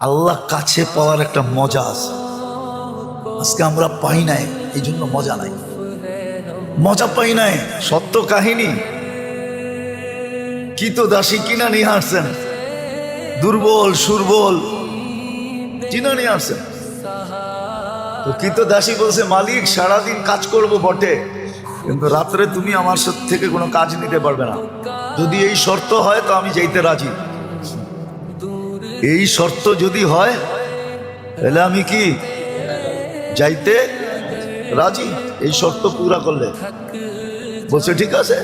আল্লাহ কাছে পাওয়ার একটা মজা আছে, আজকে আমরা পাই নাই, এই জন্য মজা নাই, মজা পাই নাই। সত্য কাহিনী, কি তো দাসী কিনা নিয়ে আসছেন, দুর্বল সুরবল কিনা নিয়ে আসছেন। তো কি তো দাসী বলছে, মালিক সারাদিন কাজ করব বটে, কিন্তু রাত্রে তুমি আমার থেকে কোনো কাজ নিতে পারবে না। যদি এই শর্ত হয় তো আমি যাইতে রাজি। এই শর্ত যদি হয় তাহলে আমি কি যাইতে রাজি, এই শর্ত পুরা করলে। বলছে ঠিক আছে।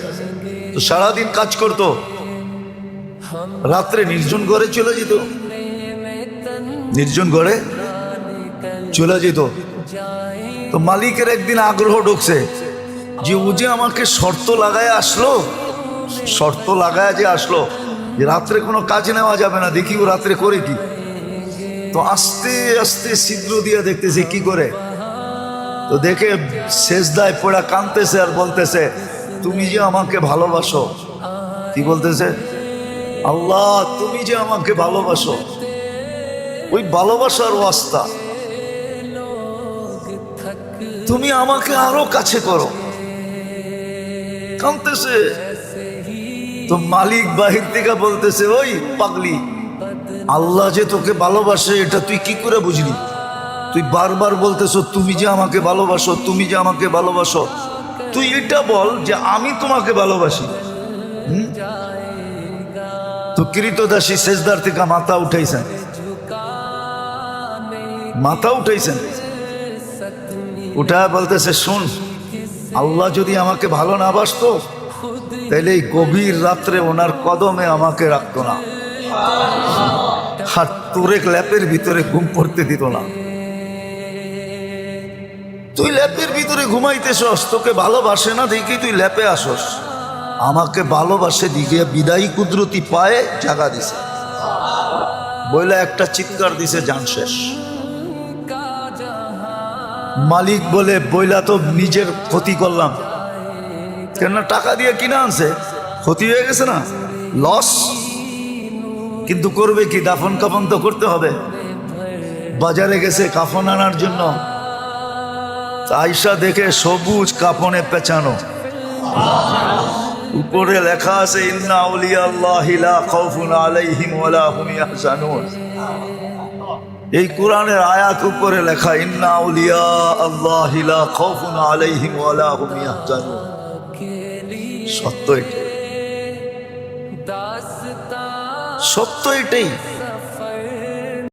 তো সারাদিন কাজ করতো, রাত্রে নির্জন ঘরে চলে যেত, নির্জন ঘরে চলে যেত। তো মালিকের একদিন আগ্রহ ঢুকছে যে ও যে আমাকে শর্ত লাগায় আসলো, শর্ত লাগায় যে আসলো যে রাত্রে কোনো কাজ নেওয়া যাবে না, দেখি ও রাত্রে করে কি। তো আস্তে আস্তে ছিদ্র দিয়ে দেখতেছে কি করে। তো দেখে সেজদায় পড়া কাঁদতেছে আর বলতেছে, তুমি যে আমাকে ভালোবাসো। কি বলতেছে? আল্লাহ তুমি যে আমাকে ভালোবাসো, ওই ভালোবাসার ওয়াস্তা তুমি আমাকে আরো কাছে করো। কাঁদতেছে। তো মালিক বাহির থেকে বলতেছে, ওই পাগলি, আল্লাহ যে তোকে ভালোবাসে এটা তুই কি করে বুঝলি? তুই বারবার বলতেছো তুমি যে আমাকে ভালোবাসো, তুমি যে আমাকে ভালোবাসো। তুই এটা বল যে আমি তোমাকে ভালোবাসি। তো কৃতদাসী সেজদার থেকে মাথা উঠাইছেন, মাথা উঠাইছেন, উঠা বলতেছে, শুন, আল্লাহ যদি আমাকে ভালো না বাসতো তাহলে এই গভীর রাত্রে ওনার কদমে আমাকে রাখতো না, আর তোরে ল্যাপের ভিতরে ঘুম পড়তে দিত না। তুই ল্যাপের ভিতরে ঘুমাইতেছস, তোকে ভালোবাসে না দেখি তুই ল্যাপে আসস। আমাকে ভালোবাসে দিকে বিদায়ী কুদরতি পায়ে জাগা দিছে, বইলা একটা চিৎকার দিছে, জান শেষ। মালিক বলে, বইলা তো নিজের ক্ষতি করলাম, কেন টাকা দিয়ে কিনে আনছে, ক্ষতি হয়ে গেছে না, লস। কিন্তু করবে কি, দাফন কাফন তো করতে হবে। বাজারে গেছে কাফন আনার জন্য, আয়সা দেখে সবুজ কাফনে পেঁচানো, উপরে লেখা আছে ইন্না আউলিয়া আল্লাহি লা খাউফুন আলাইহিম ওয়ালা হুম ইয়াহজানুন। এই কোরআনের আয়াত উপরে লেখা ইন্না আউলিয়া আল্লাহি লা খাউফুন আলাইহিম ওয়ালা হুম ইয়াহজানুন। সত্য এটাই, সত্য এটাই।